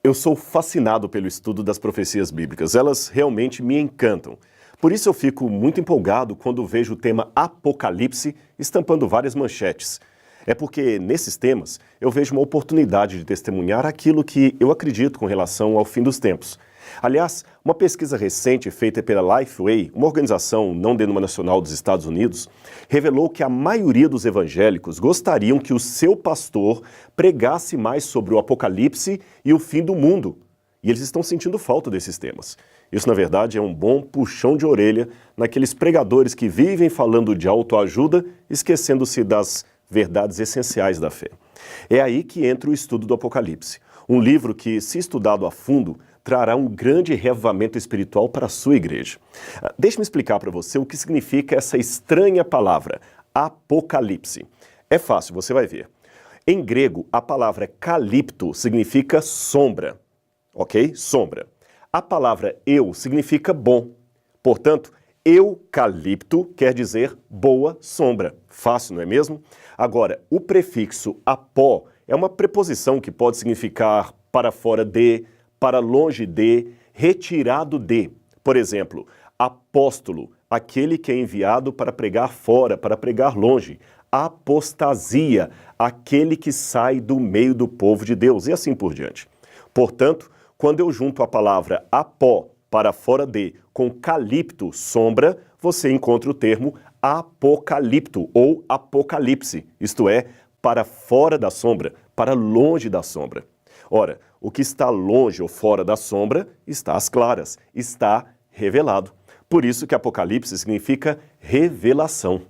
Eu sou fascinado pelo estudo das profecias bíblicas. Elas realmente me encantam. Por isso eu fico muito empolgado quando vejo o tema Apocalipse estampando várias manchetes. É porque, nesses temas, eu vejo uma oportunidade de testemunhar aquilo que eu acredito com relação ao fim dos tempos. Aliás, uma pesquisa recente feita pela Lifeway, uma organização não denominacional dos Estados Unidos, revelou que a maioria dos evangélicos gostariam que o seu pastor pregasse mais sobre o Apocalipse e o fim do mundo. E eles estão sentindo falta desses temas. Isso, na verdade, é um bom puxão de orelha naqueles pregadores que vivem falando de autoajuda, esquecendo-se das verdades essenciais da fé. É aí que entra o estudo do Apocalipse. Um livro que, se estudado a fundo, trará um grande reavivamento espiritual para a sua igreja. Deixe-me explicar para você o que significa essa estranha palavra, Apocalipse. É fácil, você vai ver. Em grego, a palavra calipto significa sombra, ok? Sombra. A palavra eu significa bom. Portanto, eucalipto quer dizer boa sombra. Fácil, não é mesmo? Agora, o prefixo apó é uma preposição que pode significar para fora de, para longe de, retirado de. Por exemplo, apóstolo, aquele que é enviado para pregar fora, para pregar longe. Apostasia, aquele que sai do meio do povo de Deus, e assim por diante. Portanto, quando eu junto a palavra apó, para fora de, com calipto, sombra, você encontra o termo apocalipto ou apocalipse, isto é, para fora da sombra, para longe da sombra. Ora, o que está longe ou fora da sombra está às claras, está revelado. Por isso que Apocalipse significa revelação.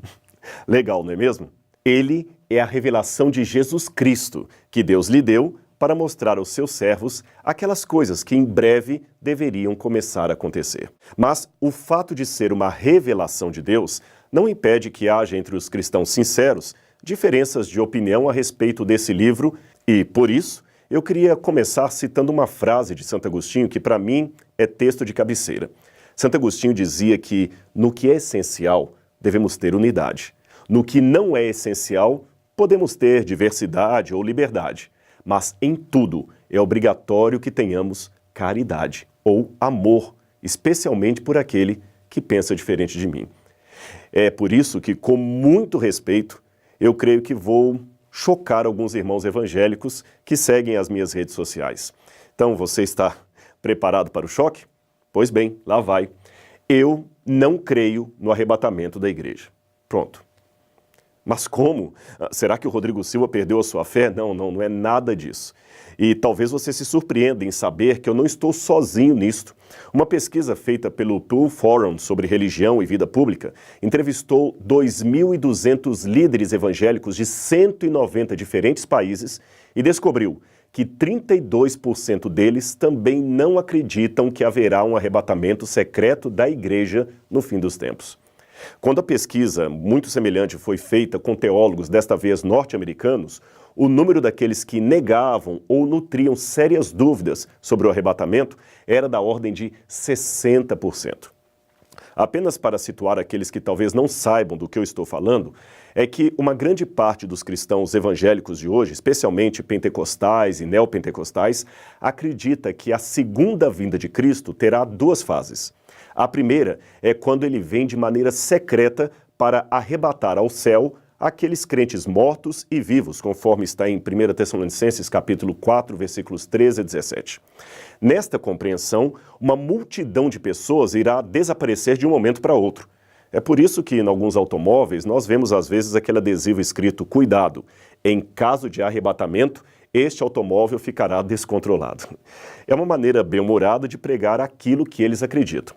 Legal, não é mesmo? Ele é a revelação de Jesus Cristo, que Deus lhe deu para mostrar aos seus servos aquelas coisas que em breve deveriam começar a acontecer. Mas o fato de ser uma revelação de Deus não impede que haja entre os cristãos sinceros diferenças de opinião a respeito desse livro e, por isso, eu queria começar citando uma frase de Santo Agostinho que, para mim, é texto de cabeceira. Santo Agostinho dizia que, no que é essencial, devemos ter unidade. No que não é essencial, podemos ter diversidade ou liberdade. Mas, em tudo, é obrigatório que tenhamos caridade ou amor, especialmente por aquele que pensa diferente de mim. É por isso que, com muito respeito, eu creio que vou chocar alguns irmãos evangélicos que seguem as minhas redes sociais. Então, você está preparado para o choque? Pois bem, lá vai. Eu não creio no arrebatamento da igreja. Pronto. Mas como? Será que o Rodrigo Silva perdeu a sua fé? Não é nada disso. E talvez você se surpreenda em saber que eu não estou sozinho nisto. Uma pesquisa feita pelo Pew Forum sobre religião e vida pública entrevistou 2.200 líderes evangélicos de 190 diferentes países e descobriu que 32% deles também não acreditam que haverá um arrebatamento secreto da igreja no fim dos tempos. Quando a pesquisa muito semelhante foi feita com teólogos, desta vez norte-americanos, o número daqueles que negavam ou nutriam sérias dúvidas sobre o arrebatamento era da ordem de 60%. Apenas para situar aqueles que talvez não saibam do que eu estou falando, é que uma grande parte dos cristãos evangélicos de hoje, especialmente pentecostais e neopentecostais, acredita que a segunda vinda de Cristo terá duas fases. A primeira é quando ele vem de maneira secreta para arrebatar ao céu aqueles crentes mortos e vivos, conforme está em 1 Tessalonicenses capítulo 4, versículos 13 a 17. Nesta compreensão, uma multidão de pessoas irá desaparecer de um momento para outro. É por isso que, em alguns automóveis, nós vemos às vezes aquele adesivo escrito "Cuidado, em caso de arrebatamento, este automóvel ficará descontrolado". É uma maneira bem-humorada de pregar aquilo que eles acreditam.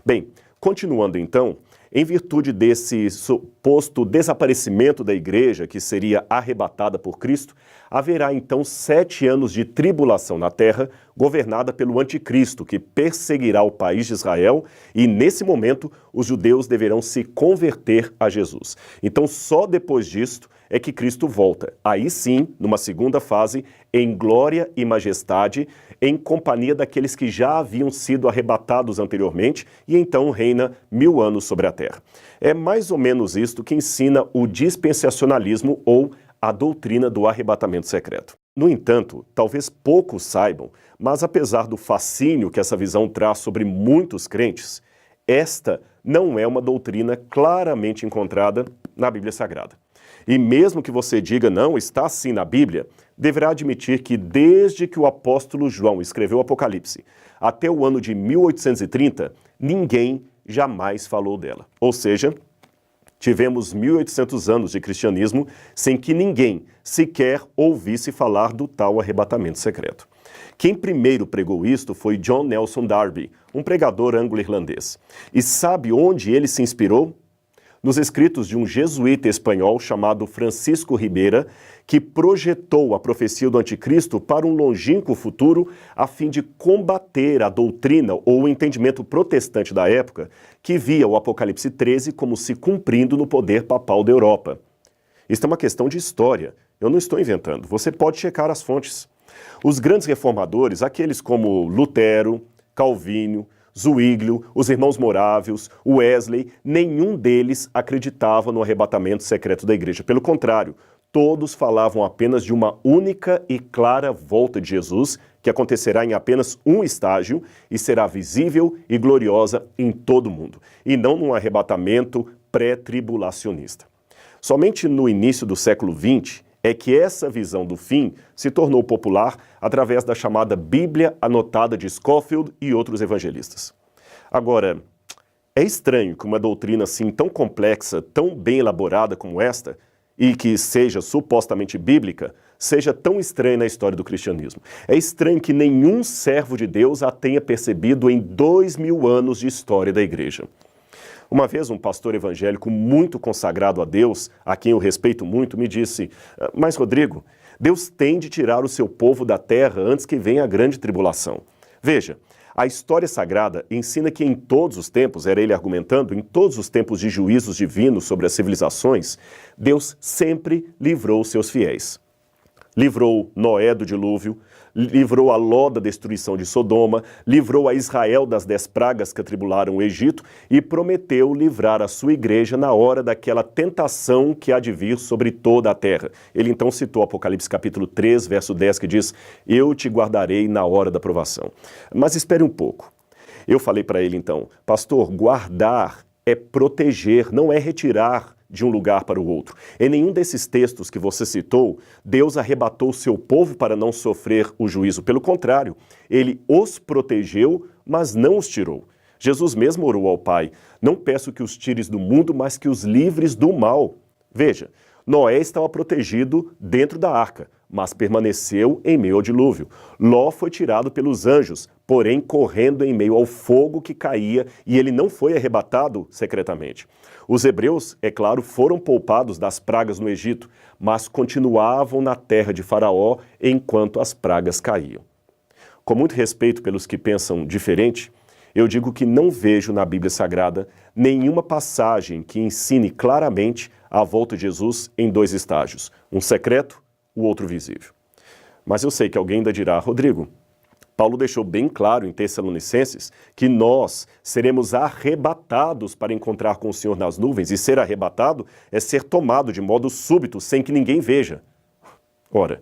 Bem, continuando então, em virtude desse suposto desaparecimento da igreja, que seria arrebatada por Cristo, haverá então 7 anos de tribulação na terra, governada pelo anticristo, que perseguirá o país de Israel, e nesse momento os judeus deverão se converter a Jesus. Então só depois disto é que Cristo volta, aí sim, numa segunda fase, em glória e majestade, em companhia daqueles que já haviam sido arrebatados anteriormente, e então reina 1000 anos sobre a terra. É mais ou menos isto que ensina o dispensacionalismo ou a doutrina do arrebatamento secreto. No entanto, talvez poucos saibam, mas apesar do fascínio que essa visão traz sobre muitos crentes, esta não é uma doutrina claramente encontrada na Bíblia Sagrada. E mesmo que você diga não, está assim na Bíblia, deverá admitir que desde que o apóstolo João escreveu o Apocalipse até o ano de 1830, ninguém jamais falou dela. Ou seja, tivemos 1800 anos de cristianismo sem que ninguém sequer ouvisse falar do tal arrebatamento secreto. Quem primeiro pregou isto foi John Nelson Darby, um pregador anglo-irlandês. E sabe onde ele se inspirou? Nos escritos de um jesuíta espanhol chamado Francisco Ribeira, que projetou a profecia do anticristo para um longínquo futuro a fim de combater a doutrina ou o entendimento protestante da época que via o Apocalipse 13 como se cumprindo no poder papal da Europa. Isto é uma questão de história, eu não estou inventando, você pode checar as fontes. Os grandes reformadores, aqueles como Lutero, Calvino, Zwinglio, os irmãos Morávios, Wesley, nenhum deles acreditava no arrebatamento secreto da igreja. Pelo contrário, todos falavam apenas de uma única e clara volta de Jesus, que acontecerá em apenas um estágio e será visível e gloriosa em todo o mundo, e não num arrebatamento pré-tribulacionista. Somente no início do século XX é que essa visão do fim se tornou popular através da chamada Bíblia Anotada de Scofield e outros evangelistas. Agora, é estranho que uma doutrina assim tão complexa, tão bem elaborada como esta, e que seja supostamente bíblica, seja tão estranha na história do cristianismo. É estranho que nenhum servo de Deus a tenha percebido em 2000 anos de história da igreja. Uma vez um pastor evangélico muito consagrado a Deus, a quem eu respeito muito, me disse: mas Rodrigo, Deus tem de tirar o seu povo da terra antes que venha a grande tribulação. Veja, a história sagrada ensina que em todos os tempos, era ele argumentando, em todos os tempos de juízos divinos sobre as civilizações, Deus sempre livrou seus fiéis. Livrou Noé do dilúvio, livrou a Ló da destruição de Sodoma, livrou a Israel das 10 pragas que atribularam o Egito e prometeu livrar a sua igreja na hora daquela tentação que há de vir sobre toda a terra. Ele então citou Apocalipse capítulo 3, verso 10, que diz: eu te guardarei na hora da provação. Mas espere um pouco. Eu falei para ele então: pastor, guardar é proteger, não é retirar de um lugar para o outro. Em nenhum desses textos que você citou, Deus arrebatou o seu povo para não sofrer o juízo. Pelo contrário, ele os protegeu, mas não os tirou. Jesus mesmo orou ao Pai: não peço que os tires do mundo, mas que os livres do mal. Veja, Noé estava protegido dentro da arca, mas permaneceu em meio ao dilúvio. Ló foi tirado pelos anjos, porém correndo em meio ao fogo que caía, e ele não foi arrebatado secretamente. Os hebreus, é claro, foram poupados das pragas no Egito, mas continuavam na terra de Faraó enquanto as pragas caíam. Com muito respeito pelos que pensam diferente, eu digo que não vejo na Bíblia Sagrada nenhuma passagem que ensine claramente a volta de Jesus em 2 estágios, um secreto, o outro visível. Mas eu sei que alguém ainda dirá: Rodrigo, Paulo deixou bem claro em Tessalonicenses que nós seremos arrebatados para encontrar com o Senhor nas nuvens, e ser arrebatado é ser tomado de modo súbito, sem que ninguém veja. Ora,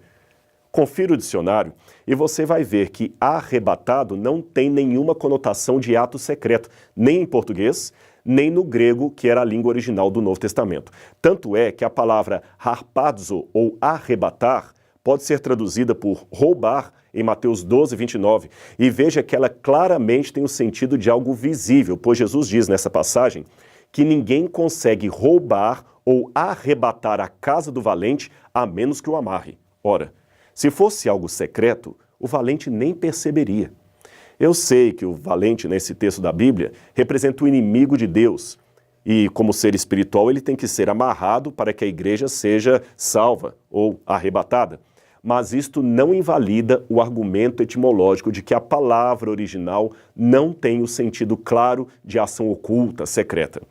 confira o dicionário e você vai ver que arrebatado não tem nenhuma conotação de ato secreto, nem em português, nem no grego, que era a língua original do Novo Testamento. Tanto é que a palavra harpazo, ou arrebatar, pode ser traduzida por roubar em Mateus 12, 29. E veja que ela claramente tem o sentido de algo visível, pois Jesus diz nessa passagem que ninguém consegue roubar ou arrebatar a casa do valente a menos que o amarre. Ora, se fosse algo secreto, o valente nem perceberia. Eu sei que o valente, nesse texto da Bíblia, representa o inimigo de Deus. E, como ser espiritual, ele tem que ser amarrado para que a igreja seja salva ou arrebatada. Mas isto não invalida o argumento etimológico de que a palavra original não tem o sentido claro de ação oculta, secreta.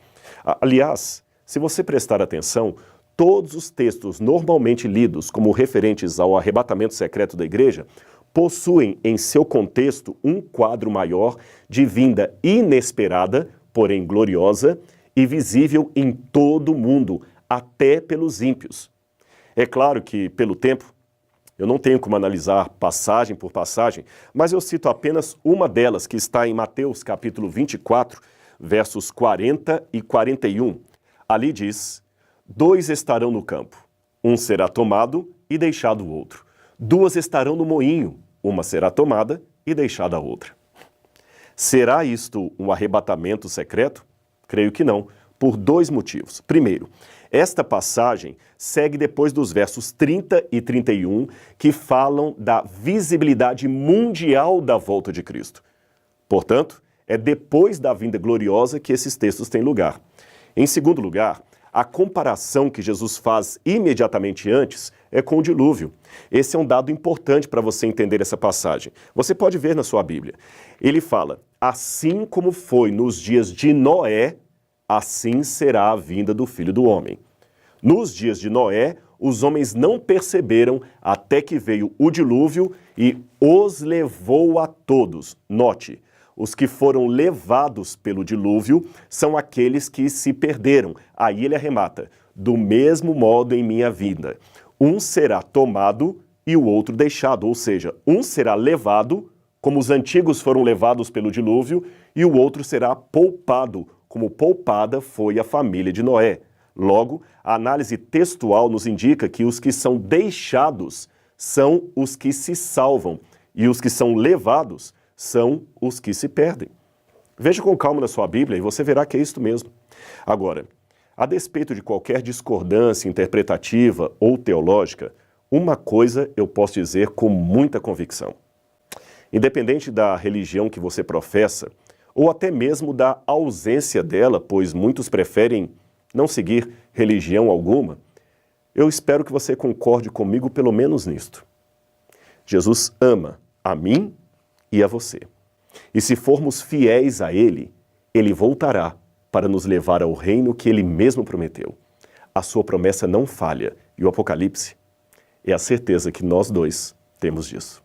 Aliás, se você prestar atenção, todos os textos normalmente lidos como referentes ao arrebatamento secreto da igreja possuem em seu contexto um quadro maior de vinda inesperada, porém gloriosa, e visível em todo o mundo, até pelos ímpios. É claro que, pelo tempo, Eu não tenho como analisar passagem por passagem, mas eu cito apenas uma delas, que está em Mateus capítulo 24, versos 40 e 41. Ali diz: 2 estarão no campo, um será tomado e deixado o outro. 2 estarão no moinho, uma será tomada e deixada a outra. Será isto um arrebatamento secreto? Creio que não, por 2 motivos. Primeiro, esta passagem segue depois dos versos 30 e 31, que falam da visibilidade mundial da volta de Cristo. Portanto, é depois da vinda gloriosa que esses textos têm lugar. Em segundo lugar, a comparação que Jesus faz imediatamente antes é com o dilúvio. Esse é um dado importante para você entender essa passagem. Você pode ver na sua Bíblia. Ele fala: assim como foi nos dias de Noé, assim será a vinda do Filho do Homem. Nos dias de Noé, os homens não perceberam até que veio o dilúvio e os levou a todos. Note, os que foram levados pelo dilúvio são aqueles que se perderam. Aí ele arremata: do mesmo modo em minha vinda. Um será tomado e o outro deixado. Ou seja, um será levado, como os antigos foram levados pelo dilúvio, e o outro será poupado, como poupada foi a família de Noé. Logo, a análise textual nos indica que os que são deixados são os que se salvam, e os que são levados são os que se perdem. Veja com calma na sua Bíblia e você verá que é isto mesmo. Agora, a despeito de qualquer discordância interpretativa ou teológica, uma coisa eu posso dizer com muita convicção. Independente da religião que você professa, ou até mesmo da ausência dela, pois muitos preferem não seguir religião alguma, eu espero que você concorde comigo pelo menos nisto. Jesus ama a mim e a você. E se formos fiéis a Ele, Ele voltará para nos levar ao reino que Ele mesmo prometeu. A sua promessa não falha, e o Apocalipse é a certeza que nós 2 temos disso.